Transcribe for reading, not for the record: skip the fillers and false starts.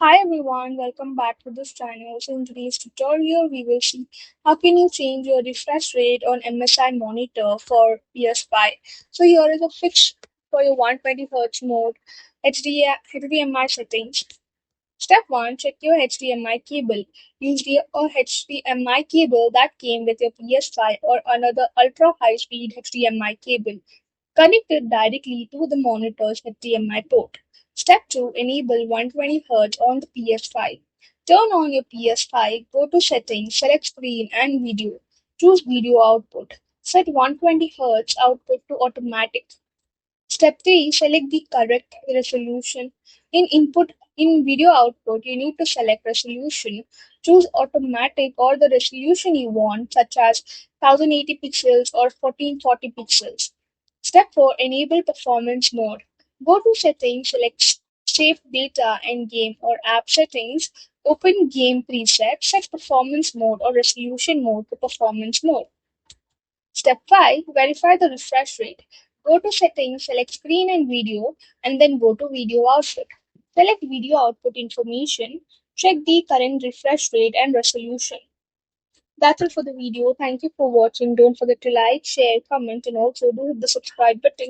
Hi everyone, welcome back to this channel. So in today's tutorial, we will see how can you change your refresh rate on MSI monitor for PS5. So here is a fix for your 120 Hz mode HDMI settings. Step 1. Check your HDMI cable. Use the HDMI cable that came with your PS5 or another ultra high speed HDMI cable. Connect it directly to the monitor's HDMI port. Step 2. Enable 120 Hz on the PS5. Turn on your PS5, go to Settings, select Screen and Video. Choose Video Output. Set 120 Hz output to automatic. Step 3. Select the correct resolution. In video output, you need to select resolution. Choose automatic or the resolution you want, such as 1080 pixels or 1440 pixels. Step 4. Enable performance mode. Go to settings, select save data and game or app settings. Open game preset, set performance mode or resolution mode to performance mode. Step 5. Verify the refresh rate. Go to settings, select screen and video, and then go to video output. Select video output information. Check the current refresh rate and resolution. That's it for the video. Thank you for watching. Don't forget to like, share, comment, and also do hit the subscribe button.